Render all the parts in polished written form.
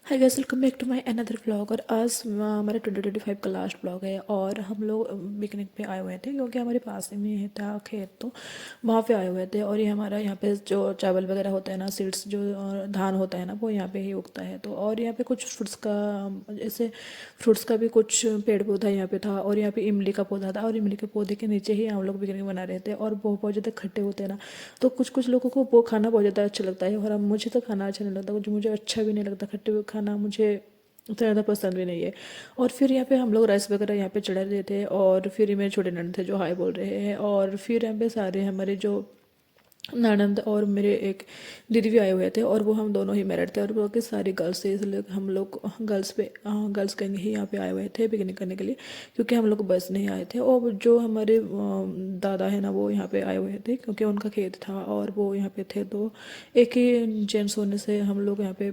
Hi guys, welcome back to my another vlog. और आज हमारे 2025 का लास्ट व्लॉग है और हम लोग पिकनिक पे आए हुए थे क्योंकि हमारे पास में ही था खेत, तो वहाँ पे आए हुए थे। और ये हमारा यहाँ पे जो चावल वगैरह होता है ना, सीड्स जो धान होता है ना, वो यहाँ पे ही उगता है। तो और यहाँ पे कुछ फ्रूट्स का, जैसे फ्रूट्स का भी कुछ पेड़ पौधा यहाँ पे था। और यहाँ पे इमली का पौधा था और इमली के पौधे के नीचे ही हम लोग पिकनिक बना रहे थे। और वो बहुत ज़्यादा खट्टे होते हैं ना, तो कुछ कुछ लोगों को वो खाना बहुत ज़्यादा अच्छा लगता है। और अब मुझे तो खाना अच्छा नहीं लगता, कुछ मुझे अच्छा भी नहीं लगता, खट्टे हुए खाना मुझे उतना ज़्यादा पसंद भी नहीं है। और फिर यहाँ पे हम लोग राइस वगैरह यहाँ पे चढ़ा रहे थे। और फिर ये मेरे छोटे ननद थे जो हाय बोल रहे हैं। और फिर यहाँ पे सारे हमारे जो ननद और मेरे एक दीदी भी आए हुए थे और वो हम दोनों ही मैरिड थे। और बाकी सारी गर्ल्स थे, इसलिए हम लोग गर्ल्स गैंग ही यहाँ पे आए हुए थे पिकनिक करने के लिए, क्योंकि हम लोग बस नहीं आए थे। और जो हमारे दादा है ना, वो यहाँ पे आए हुए थे क्योंकि उनका खेत था और वो यहाँ पे थे। तो एक ही जेंट्स होने से हम लोग यहाँ पे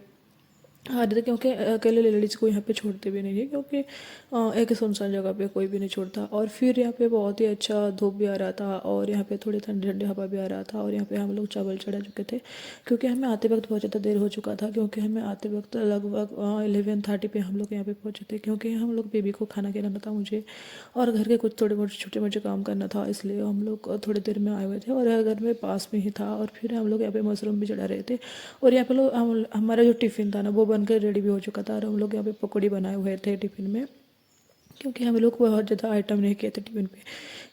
आ रहे थे, क्योंकि अकेले लेडीज़ को यहाँ पे छोड़ते भी नहीं है, क्योंकि एक सुनसान जगह पे कोई भी नहीं छोड़ता। और फिर यहाँ पे बहुत ही अच्छा धूप भी आ रहा था और यहाँ पे थोड़ी ठंडी ठंडी हवा भी आ रहा था। और यहाँ पे हम लोग चावल चढ़ा चुके थे क्योंकि हमें आते वक्त बहुत ज़्यादा देर हो चुका था, क्योंकि हमें आते वक्त लगभग 11:30 पे हम लोग यहाँ पे पहुँचे थे, क्योंकि हम लोग बेबी को खाना खिलाना था मुझे और घर के कुछ थोड़े मोटे छोटे मोटे काम करना था, इसलिए हम लोग थोड़ी देर में आए हुए थे। और घर में पास में ही था। और फिर हम लोग यहाँ पे मशरूम भी चढ़ा रहे थे। और यहाँ पे लोग हमारा जो टिफ़िन था ना, वो बनकर रेडी भी हो चुका था। और हम लोग यहाँ पे पकौड़ी बनाए हुए थे टिफ़िन में, क्योंकि हम लोग बहुत ज़्यादा आइटम नहीं किए थे टिफ़िन पे,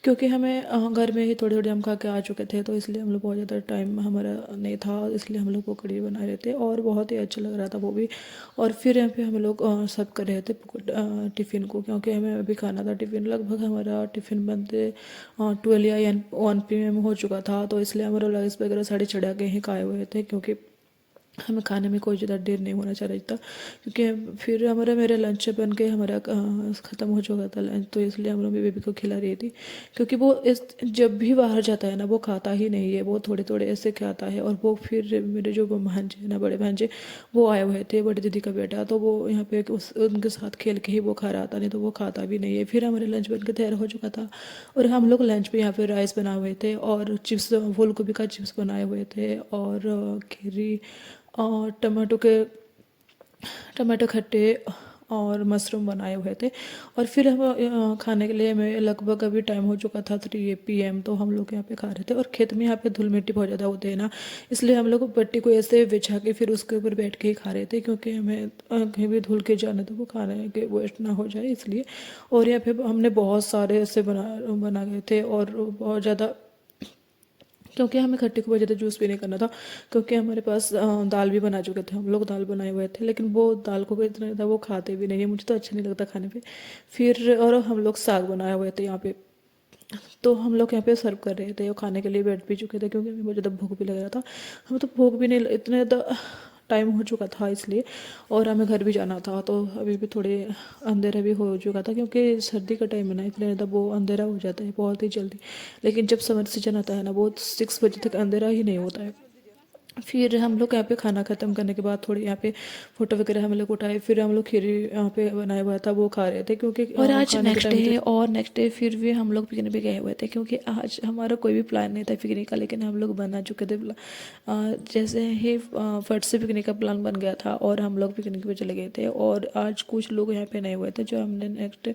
क्योंकि हमें घर में ही थोड़े थोड़े हम खा के आ चुके थे। तो इसलिए हम लोग बहुत ज़्यादा टाइम हमारा नहीं था, इसलिए हम लोग पकौड़ी बना रहे थे और बहुत ही अच्छा लग रहा था वो भी। और फिर यहाँ पे हम लोग सर्व कर रहे थे टिफ़िन को, क्योंकि हमें अभी खाना था टिफ़िन। लगभग हमारा टिफ़िन बनते 12 या 1 PM हो चुका था। तो इसलिए हमारा राइस वगैरह साढ़े चढ़ा के ही खाए हुए थे, क्योंकि हमें खाने में कोई ज़्यादा देर नहीं होना चाहिए था, क्योंकि फिर हमारा मेरा लंच बन के हमारा ख़त्म हो चुका था लंच। तो इसलिए हम लोग बेबी को खिला रही थी, क्योंकि वो इस जब भी बाहर जाता है ना, वो खाता ही नहीं है, वो थोड़े थोड़े ऐसे खाता है। और वो फिर मेरे जो भांजे ना, बड़े भांजे, वो आए हुए थे, बड़ी दीदी का बेटा, तो वो यहाँ पे उनके साथ खेल के ही वो खा रहा था, नहीं तो वो खाता भी नहीं है। फिर हमारे लंच बन के तैयार हो चुका था और हम लोग लंच पे यहाँ पे राइस बनाए हुए थे और चिप्स, फूल गोभी का चिप्स बनाए हुए थे और खीरी और टमाटो खट्टे और मशरूम बनाए हुए थे। और फिर हम खाने के लिए हमें लगभग अभी टाइम हो चुका था 3 PM। तो हम लोग यहाँ पे खा रहे थे। और खेत में यहाँ पे धूल मिट्टी बहुत ज़्यादा होते हैं ना, इसलिए हम लोग पट्टी को ऐसे बिछा के फिर उसके ऊपर बैठ के ही खा रहे थे, क्योंकि हमें कहीं भी धुल के जाने तो वो खाने के वेस्ट ना हो जाए, इसलिए। और यहाँ पे हमने बहुत सारे ऐसे बना गए थे और बहुत ज़्यादा, क्योंकि हमें खट्टे को बहुत ज़्यादा जूस भी नहीं करना था, क्योंकि हमारे पास दाल भी बना चुके थे, हम लोग दाल बनाए हुए थे। लेकिन वो दाल को भी इतना नहीं था, वो खाते भी नहीं है, मुझे तो अच्छा नहीं लगता खाने पे। फिर और हम लोग साग बनाए हुए थे यहाँ पे, तो हम लोग यहाँ पे सर्व कर रहे थे और खाने के लिए बैठ भी चुके थे, क्योंकि हमें बहुत ज़्यादा भूख भी लग रहा था। हमें तो भूख भी नहीं, इतने ज़्यादा टाइम हो चुका था इसलिए। और हमें घर भी जाना था, तो अभी भी थोड़े अंधेरा भी हो चुका था, क्योंकि सर्दी का टाइम है ना, इसलिए ज़्यादा वो अंधेरा हो जाता है बहुत ही जल्दी। लेकिन जब समर सीजन आता है ना, वो 6 बजे तक अंधेरा ही नहीं होता है। फिर हम लोग यहाँ पे खाना ख़त्म करने के बाद थोड़ी यहाँ पे फ़ोटो वगैरह हम लोग उठाए। फिर हम लोग खीरी यहाँ पे बनाया हुआ था, वो खा रहे थे, क्योंकि और आज खाने के नेक्स्ट टाइम डे तो और नेक्स्ट डे फिर भी हम लोग पिकनिक पे गए हुए थे, क्योंकि आज हमारा कोई भी प्लान नहीं था पिकनिक का, लेकिन हम लोग बना चुके थे जैसे ही फट से पिकनिक का प्लान बन गया था और हम लोग पिकनिक पे चले गए थे। और आज कुछ लोग यहाँ पे नहीं हुए थे, जो हमने नेक्स्ट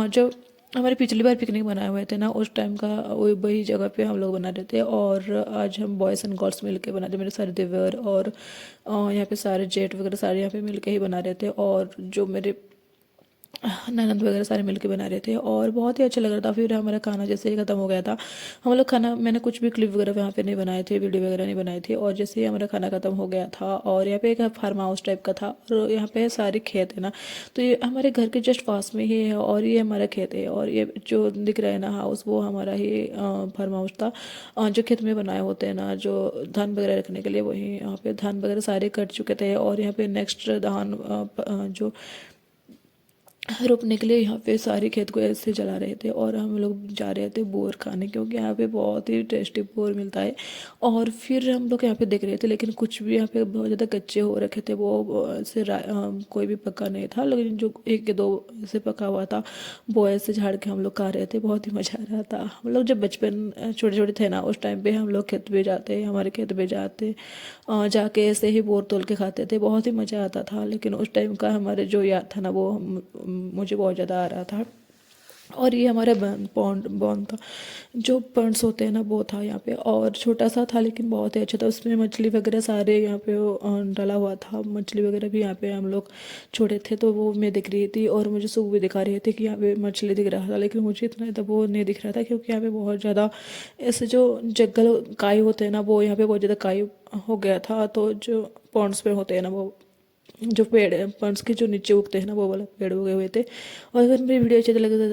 जो हमारे पिछली बार पिकनिक बनाए हुए थे ना, उस टाइम का वही जगह पे हम लोग बना रहे थे। और आज हम बॉयज़ एंड गर्ल्स मिल के बना रहे, मेरे सारे देवर और यहाँ पे सारे जेट वगैरह सारे यहाँ पे मिल के ही बना रहे थे। और जो मेरे ननद वगैरह सारे मिलके बना रहे थे और बहुत ही अच्छा लग रहा था। फिर हमारा खाना जैसे ही ख़त्म हो गया था, हम लोग खाना, मैंने कुछ भी क्लिप वगैरह वहाँ पे नहीं बनाए थे, वीडियो वगैरह नहीं बनाई थी। और जैसे ही हमारा खाना ख़त्म हो गया था, और यहाँ पे एक फार्म हाउस टाइप का था और यहाँ पे सारे खेत है ना, तो ये हमारे घर के जस्ट पास में ही है और ये हमारा खेत है। और ये जो दिख रहा है ना हाउस, वो हमारा ही फार्म हाउस था। जो खेत में बनाए होते हैं ना, जो धान वगैरह रखने के लिए, वही यहाँ पे धान वगैरह सारे कट चुके थे। और यहाँ पे नेक्स्ट धान जो रोपने के लिए यहाँ पे सारे खेत को ऐसे जला रहे थे और हम लोग जा रहे थे बोर खाने, क्योंकि यहाँ पे बहुत ही टेस्टी बोर मिलता है। और फिर हम लोग यहाँ पे देख रहे थे, लेकिन कुछ भी यहाँ पे बहुत ज़्यादा कच्चे हो रखे थे, वो ऐसे कोई भी पका नहीं था, लेकिन जो एक या दो ऐसे पका हुआ था वो ऐसे झाड़ के हम लोग खा रहे थे। बहुत ही मज़ा आ रहा था। हम लोग जब बचपन छोटे छोटे थे ना, उस टाइम पे हम लोग खेत पे जाते, हमारे खेत पे जाते, जाके ऐसे ही बोर तोल के खाते थे। बहुत ही मज़ा आता था। लेकिन उस टाइम का हमारे जो याद था ना, वो मुझे बहुत ज़्यादा आ रहा था। और ये हमारा पॉन्ड बॉन्ड था, जो पॉन्ड्स होते हैं ना, वो था यहाँ पे। और छोटा सा था लेकिन बहुत ही अच्छा था। उसमें मछली वगैरह सारे यहाँ पे वो, डाला हुआ था। मछली वगैरह भी यहाँ पे हम लोग छोटे थे तो वो मैं दिख रही थी, और मुझे सुबह भी दिखा रही थी कि यहाँ पे मछली दिख रहा था। लेकिन मुझे इतना तब वो नहीं दिख रहा था, क्योंकि यहाँ पे बहुत ज़्यादा ऐसे जो जंगल काई होते हैं ना, वो यहाँ पे बहुत ज़्यादा काई हो गया था। तो जो पॉन्ड्स पे होते हैं ना, वो जो पेड़ पॉन्ड्स के जो नीचे उगते हैं ना, वो वाला पेड़ उगे हुए थे। और अगर मेरी वीडियो अच्छी लगे तो